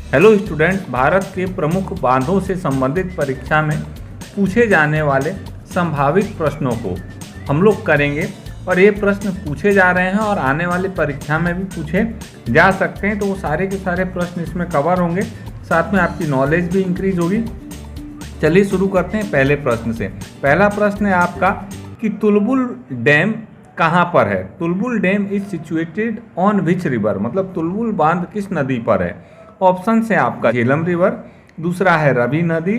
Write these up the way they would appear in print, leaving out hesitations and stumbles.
Hello students, Bharat के प्रमुख बांधों से संबंधित परीक्षा में पूछे जाने वाले संभावित प्रश्नों को हम लोग करेंगे और ये प्रश्न पूछे जा रहे हैं और आने वाली परीक्षा में भी पूछे जा सकते हैं। तो वो सारे के सारे प्रश्न इसमें कवर होंगे, साथ में आपकी नॉलेज भी इंक्रीज होगी। चलिए शुरू करते हैं पहले प्रश्न से। पहला प्रश्न है आपका कि तुलबुल डैम कहाँ पर है। Tulbul dam is situated on which river, मतलब तुलबुल बांध किस नदी पर है। ऑप्शन है आपका झेलम रिवर, दूसरा है रवि नदी,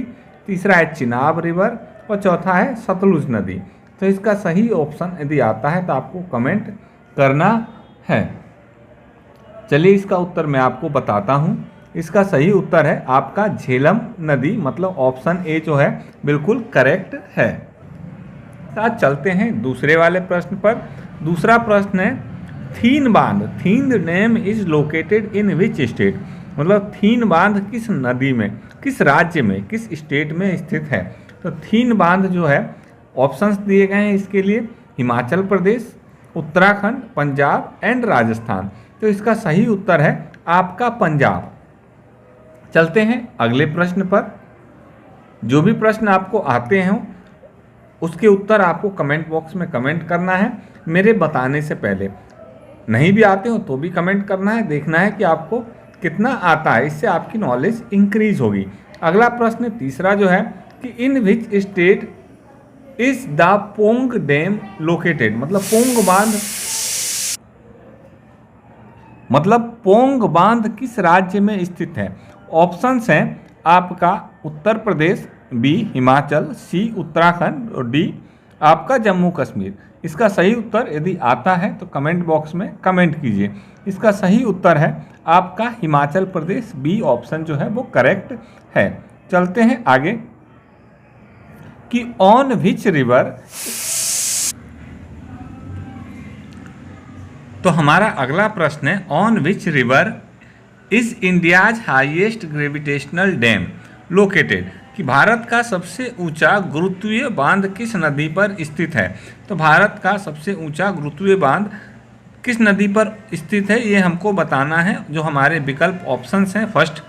तीसरा है चिनाब रिवर और चौथा है सतलुज नदी। तो इसका सही ऑप्शन यदि आता है तो आपको कमेंट करना है। चलिए इसका उत्तर मैं आपको बताता हूँ। इसका सही उत्तर है आपका झेलम नदी, मतलब ऑप्शन ए जो है बिल्कुल करेक्ट है। साथ चलते हैं दूसरे वाले प्रश्न पर। दूसरा प्रश्न है थीन बांध, Thein dam is located in which state, मतलब थीन बांध किस नदी में, किस राज्य में, किस स्टेट में स्थित है। तो थीन बांध जो है ऑप्शंस दिए गए हैं इसके लिए, हिमाचल प्रदेश, उत्तराखंड, पंजाब एंड राजस्थान। तो इसका सही उत्तर है आपका पंजाब। चलते हैं अगले प्रश्न पर। जो भी प्रश्न आपको आते हैं उसके उत्तर आपको कमेंट बॉक्स में कमेंट करना है मेरे बताने से पहले। नहीं भी आते हो तो भी कमेंट करना है, देखना है कि आपको कितना आता है, इससे आपकी नॉलेज इंक्रीज होगी। अगला प्रश्न तीसरा जो है कि in which state is the Pong dam located, मतलब पोंग बांध किस राज्य में स्थित है। ऑप्शंस हैं आपका उत्तर प्रदेश, बी हिमाचल, सी उत्तराखंड और डी आपका जम्मू कश्मीर। इसका सही उत्तर यदि आता है तो कमेंट बॉक्स में कमेंट कीजिए। इसका सही उत्तर है आपका हिमाचल प्रदेश, बी ऑप्शन जो है वो करेक्ट है। चलते हैं आगे कि ऑन विच रिवर, तो हमारा अगला प्रश्न है on which river is India's highest gravitational dam located, कि भारत का सबसे ऊंचा गुरुत्वीय बांध किस नदी पर स्थित है। तो भारत का सबसे ऊंचा गुरुत्वीय बांध किस नदी पर स्थित है ये हमको बताना है। जो हमारे विकल्प ऑप्शंस हैं, फर्स्ट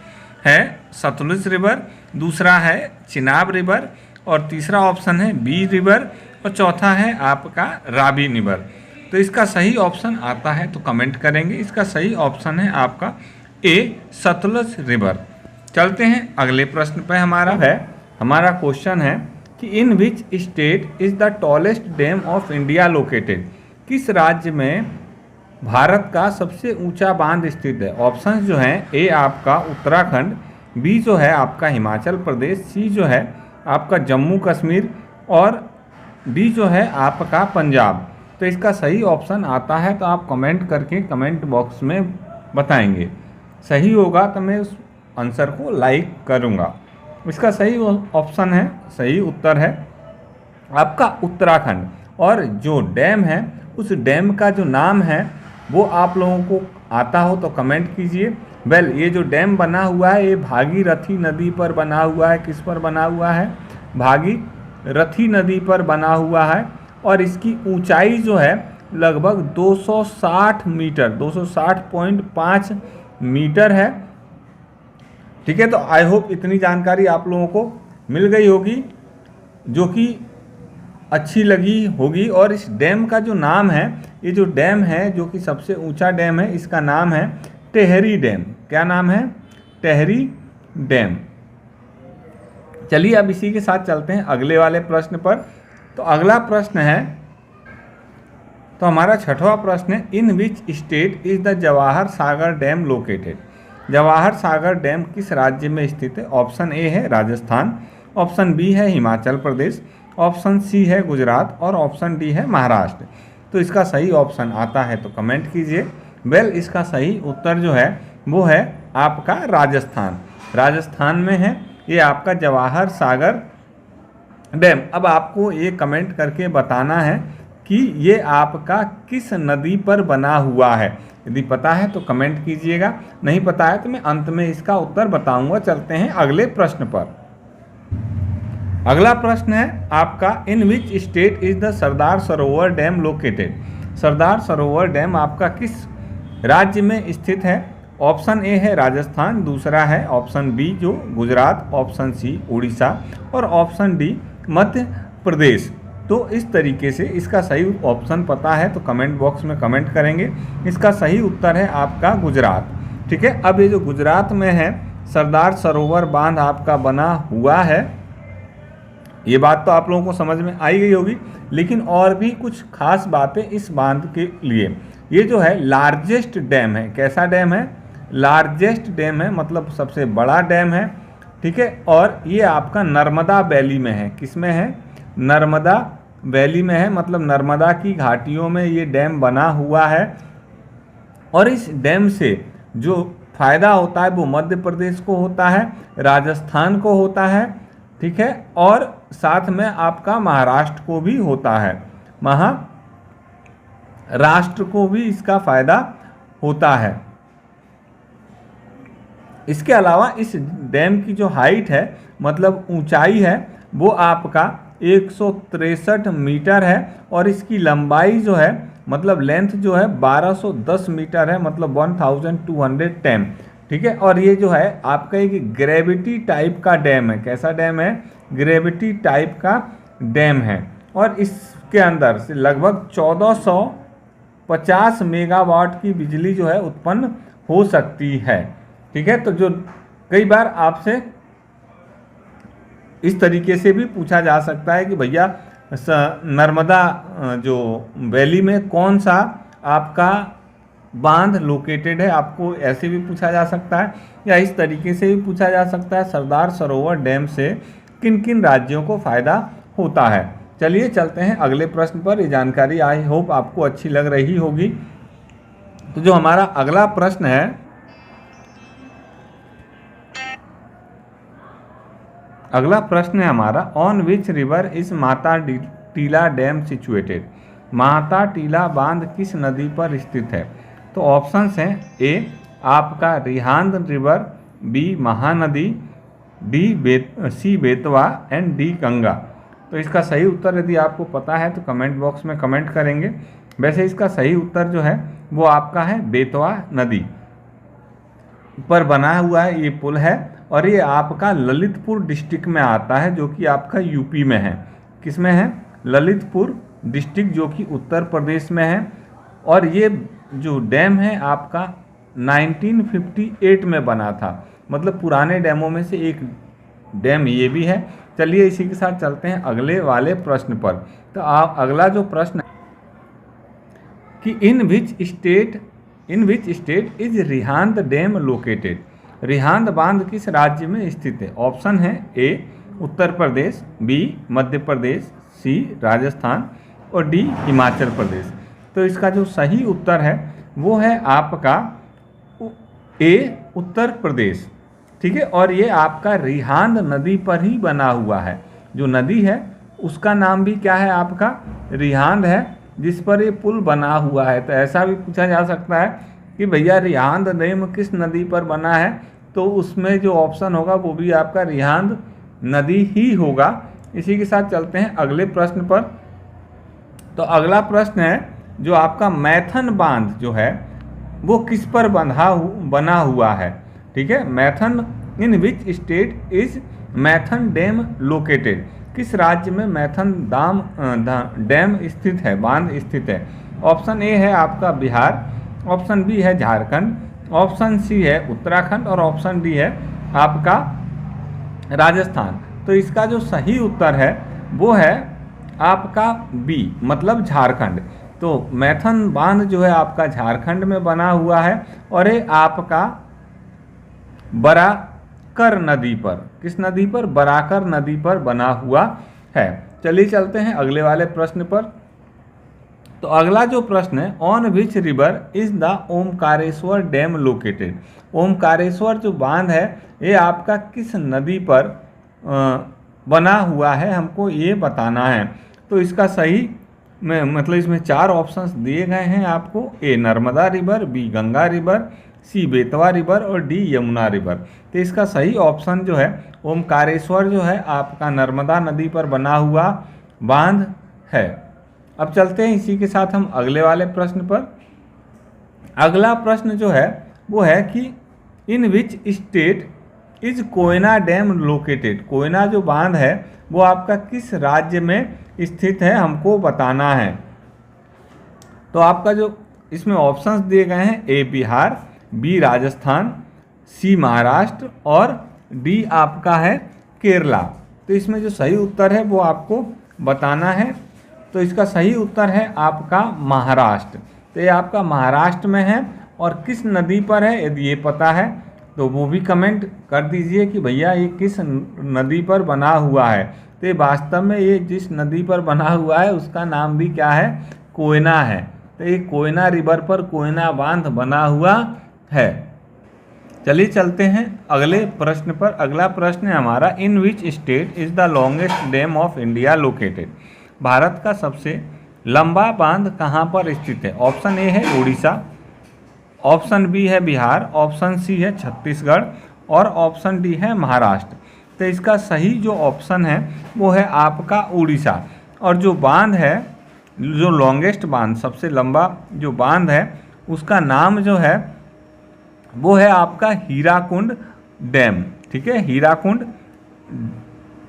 है सतलुज रिवर, दूसरा है चिनाब रिवर और तीसरा ऑप्शन है बी रिवर और चौथा है आपका रावी रिवर। तो इसका सही ऑप्शन आता है तो कमेंट करेंगे। इसका सही ऑप्शन है आपका ए सतलुज रिवर। चलते हैं अगले प्रश्न पर। हमारा क्वेश्चन है कि in which state is the tallest dam of India located, किस राज्य में भारत का सबसे ऊंचा बांध स्थित है। ऑप्शंस जो हैं ए आपका उत्तराखंड, बी जो है आपका हिमाचल प्रदेश, सी जो है आपका जम्मू कश्मीर और डी जो है आपका पंजाब। तो इसका सही ऑप्शन आता है तो आप कमेंट करके कमेंट बॉक्स में बताएंगे। सही होगा तो मैं उस आंसर को लाइक करूँगा। इसका सही ऑप्शन है, सही उत्तर है आपका उत्तराखंड। और जो डैम है उस डैम का जो नाम है वो आप लोगों को आता हो तो कमेंट कीजिए। ये जो डैम बना हुआ है ये भागीरथी नदी पर बना हुआ है। किस पर बना हुआ है? भागीरथी नदी पर बना हुआ है और इसकी ऊंचाई जो है लगभग 260 मीटर, 260.5 मीटर है। ठीक है, तो आई होप इतनी जानकारी आप लोगों को मिल गई होगी, जो कि अच्छी लगी होगी। और इस डैम का जो नाम है, ये जो डैम है जो कि सबसे ऊंचा डैम है, इसका नाम है टेहरी डैम। क्या नाम है? टेहरी डैम। चलिए अब इसी के साथ चलते हैं अगले वाले प्रश्न पर। तो अगला प्रश्न है, तो हमारा छठवां प्रश्न है in which state is the Jawahar Sagar dam located. Jawahar Sagar dam किस राज्य में स्थित है। ऑप्शन ए है राजस्थान, ऑप्शन बी है हिमाचल प्रदेश, ऑप्शन सी है गुजरात और ऑप्शन डी है महाराष्ट्र। तो इसका सही ऑप्शन आता है तो कमेंट कीजिए। इसका सही उत्तर जो है वो है आपका राजस्थान। राजस्थान में है ये आपका जवाहर सागर डैम। अब आपको ये कमेंट करके बताना है कि ये आपका किस नदी पर बना हुआ है। यदि पता है तो कमेंट कीजिएगा, नहीं पता है तो मैं अंत में इसका उत्तर बताऊंगा। चलते हैं अगले प्रश्न पर। अगला प्रश्न है आपका इन which state is the Sardar Sarovar dam located. Sardar Sarovar dam आपका किस राज्य में स्थित है। ऑप्शन ए है राजस्थान, दूसरा है ऑप्शन बी जो गुजरात, ऑप्शन सी उड़ीसा और ऑप्शन डी मध्य प्रदेश। तो इस तरीके से इसका सही ऑप्शन पता है तो कमेंट बॉक्स में कमेंट करेंगे। इसका सही उत्तर है आपका गुजरात। ठीक है, अब ये जो गुजरात में है सरदार सरोवर बांध आपका बना हुआ है, ये बात तो आप लोगों को समझ में आई गई होगी, लेकिन और भी कुछ खास बातें इस बांध के लिए। ये जो है लार्जेस्ट डैम है। कैसा डैम है? लार्जेस्ट डैम है, मतलब सबसे बड़ा डैम है। ठीक है, और ये आपका नर्मदा वैली में है। किस में है? नर्मदा वैली में है, मतलब नर्मदा की घाटियों में ये डैम बना हुआ है। और इस डैम से जो फायदा होता है वो मध्य प्रदेश को होता है, राजस्थान को होता है। ठीक है, और साथ में आपका महाराष्ट्र को भी होता है, महाराष्ट्र को भी इसका फायदा होता है। इसके अलावा इस डैम की जो हाइट है, मतलब ऊंचाई है, वो आपका 163 मीटर है और इसकी लंबाई जो है, मतलब लेंथ जो है 1210 मीटर है, मतलब 1210। ठीक है, और ये जो है आपका एक ग्रेविटी टाइप का डैम है। कैसा डैम है? ग्रेविटी टाइप का डैम है। और इसके अंदर से लगभग 1450 मेगावाट की बिजली जो है उत्पन्न हो सकती है। ठीक है, तो जो कई बार आपसे इस तरीके से भी पूछा जा सकता है कि भैया नर्मदा जो वैली में कौन सा आपका बांध लोकेटेड है, आपको ऐसे भी पूछा जा सकता है, या इस तरीके से भी पूछा जा सकता है सरदार सरोवर डैम से किन किन राज्यों को फ़ायदा होता है। चलिए चलते हैं अगले प्रश्न पर। ये जानकारी आई होप आपको अच्छी लग रही होगी। तो जो हमारा अगला प्रश्न है, अगला प्रश्न है हमारा, on which river is Mata Tila dam situated? Mata Tila बांध किस नदी पर स्थित है? तो ऑप्शंस हैं, ए आपका Rihand river, B Mahanadi, C Betwa and D Ganga. तो इसका सही उत्तर यदि आपको पता है तो कमेंट बॉक्स में कमेंट करेंगे। वैसे इसका सही उत्तर जो है वो आपका है बेतवा नदी पर बना हुआ है ये पुल है, और ये आपका ललितपुर डिस्ट्रिक्ट में आता है, जो कि आपका यूपी में है। किस में है? ललितपुर डिस्ट्रिक्ट, जो कि उत्तर प्रदेश में है। और ये जो डैम है आपका 1958 में बना था, मतलब पुराने डैमों में से एक डैम ये भी है। चलिए इसी के साथ चलते हैं अगले वाले प्रश्न पर। तो आप अगला जो प्रश्न कि in which state is Rihand dam located? Rihand बांध किस राज्य में स्थित है? ऑप्शन है, ए उत्तर प्रदेश, बी मध्य प्रदेश, सी राजस्थान और डी हिमाचल प्रदेश। तो इसका जो सही उत्तर है वो है आपका ए उत्तर प्रदेश। ठीक है, और ये आपका रिहांद नदी पर ही बना हुआ है। जो नदी है उसका नाम भी क्या है? आपका रिहांद है, जिस पर ये पुल बना हुआ है। तो ऐसा भी पूछा जा सकता है कि भैया रिहांद डैम किस नदी पर बना है, तो उसमें जो ऑप्शन होगा वो भी आपका रिहांद नदी ही होगा। इसी के साथ चलते हैं अगले प्रश्न पर। तो अगला प्रश्न है, जो आपका मैथन बांध जो है वो किस पर बना हुआ है? ठीक है, Maithon in which state is Maithon dam located? किस राज्य में मैथन डैम स्थित है, बांध स्थित है? ऑप्शन ए है आपका बिहार, ऑप्शन बी है झारखंड, ऑप्शन सी है उत्तराखंड और ऑप्शन डी है आपका राजस्थान। तो इसका जो सही उत्तर है वो है आपका बी, मतलब झारखंड। तो मैथन बांध जो है आपका झारखंड में बना हुआ है, और ये आपका बराकर नदी पर, किस नदी पर? बराकर नदी पर बना हुआ है। चलिए चलते हैं अगले वाले प्रश्न पर। तो अगला जो प्रश्न है, on which river is the Omkareshwar dam located? Omkareshwar जो बांध है ये आपका किस नदी पर बना हुआ है, हमको ये बताना है। तो इसका सही में मतलब इसमें 4 ऑप्शंस दिए गए हैं आपको, A Narmada river, B Ganga river, C Betwa river और डी यमुना रिवर। तो इसका सही ऑप्शन जो है ओमकारेश्वर जो है आपका नर्मदा नदी पर बना हुआ बांध है। अब चलते हैं इसी के साथ हम अगले वाले प्रश्न पर। अगला प्रश्न जो है वो है कि in which state is Koyna dam located. Koyna जो बांध है वो आपका किस राज्य में स्थित है, हमको बताना है। तो आपका जो इसमें ऑप्शंस दिए गए हैं, ए बिहार, बी राजस्थान, सी महाराष्ट्र और डी आपका है केरला। तो इसमें जो सही उत्तर है वो आपको बताना है। तो इसका सही उत्तर है आपका महाराष्ट्र। तो ये आपका महाराष्ट्र में है और किस नदी पर है, यदि ये पता है तो वो भी कमेंट कर दीजिए कि भैया ये किस नदी पर बना हुआ है। तो ये वास्तव में ये जिस नदी पर बना हुआ है उसका नाम भी क्या है, कोयना है। तो ये कोयना रिवर पर कोयना बांध बना हुआ है। चलिए चलते हैं अगले प्रश्न पर। अगला प्रश्न है हमारा, in which state is the longest dam of India located. Bharat का सबसे लंबा बांध कहाँ पर स्थित है। ऑप्शन ए है उड़ीसा, ऑप्शन बी है बिहार, ऑप्शन सी है छत्तीसगढ़ और ऑप्शन डी है महाराष्ट्र। तो इसका सही जो ऑप्शन है वो है आपका उड़ीसा। और जो बांध है, जो लॉन्गेस्ट बांध, सबसे लंबा जो बांध है, उसका नाम जो है वो है आपका हीराकुंड डैम। ठीक है, हीराकुंड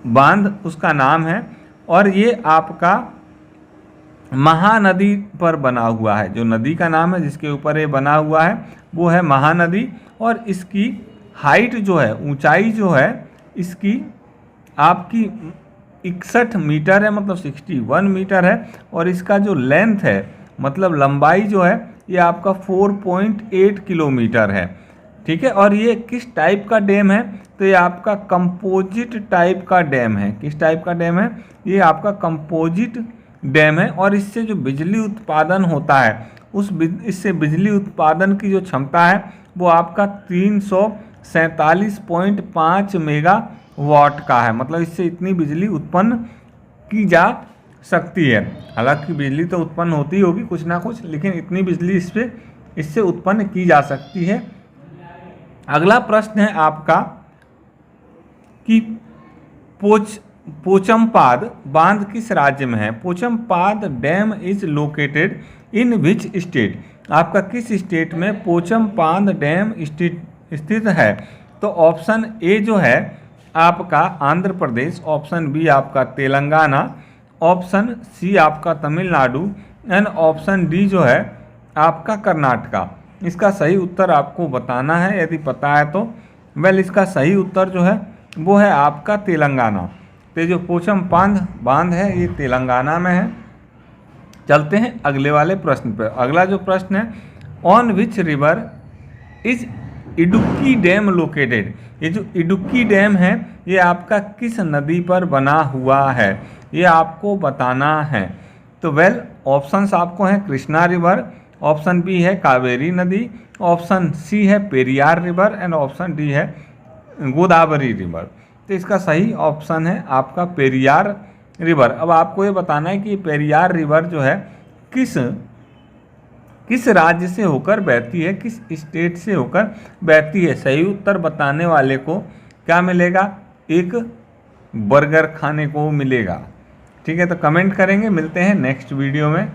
बांध उसका नाम है और ये आपका महानदी पर बना हुआ है। जो नदी का नाम है जिसके ऊपर ये बना हुआ है वो है महानदी। और इसकी हाइट जो है, ऊंचाई जो है इसकी आपकी 61 मीटर है, मतलब 61 मीटर है। और इसका जो लेंथ है, मतलब लंबाई जो है, ये आपका 4.8 किलोमीटर है। ठीक है, और ये किस टाइप का डैम है, तो ये आपका कंपोजिट टाइप का डैम है। किस टाइप का डैम है, ये आपका कंपोजिट डैम है। और इससे जो बिजली उत्पादन होता है, इससे बिजली उत्पादन की जो क्षमता है वो आपका 347.5 मेगावाट का है। मतलब इससे इतनी बिजली उत्पन्न की जा सकती है। हालांकि बिजली तो उत्पन्न होती होगी कुछ ना कुछ, लेकिन इतनी बिजली इससे उत्पन्न की जा सकती है। अगला प्रश्न है आपका कि पोचमपाद बांध किस राज्य में है। Pochampad dam is located in which state. आपका किस स्टेट में पोचमपाद डैम स्थित है। तो ऑप्शन ए जो है आपका आंध्र प्रदेश, ऑप्शन बी आपका तेलंगाना, ऑप्शन सी आपका तमिलनाडु एंड ऑप्शन डी जो है आपका कर्नाटका। इसका सही उत्तर आपको बताना है, यदि पता है तो। इसका सही उत्तर जो है वो है आपका तेलंगाना। तो जो पोचमपाद बांध है ये तेलंगाना में है। चलते हैं अगले वाले प्रश्न पर। अगला जो प्रश्न है, on which river is Idukki dam located. ये जो इडुक्की डैम है ये आपका किस नदी पर बना हुआ है, ये आपको बताना है। तो ऑप्शंस आपको हैं कृष्णा रिवर, ऑप्शन बी है कावेरी नदी, ऑप्शन सी है Periyar river and option D है गोदावरी रिवर। तो इसका सही ऑप्शन है आपका पेरियार रिवर। अब आपको ये बताना है कि पेरियार रिवर जो है किस राज्य से होकर बहती है, किस स्टेट से होकर बहती है। सही उत्तर बताने वाले को क्या मिलेगा, एक बर्गर खाने को मिलेगा। ठीक है, तो कमेंट करेंगे। मिलते हैं नेक्स्ट वीडियो में।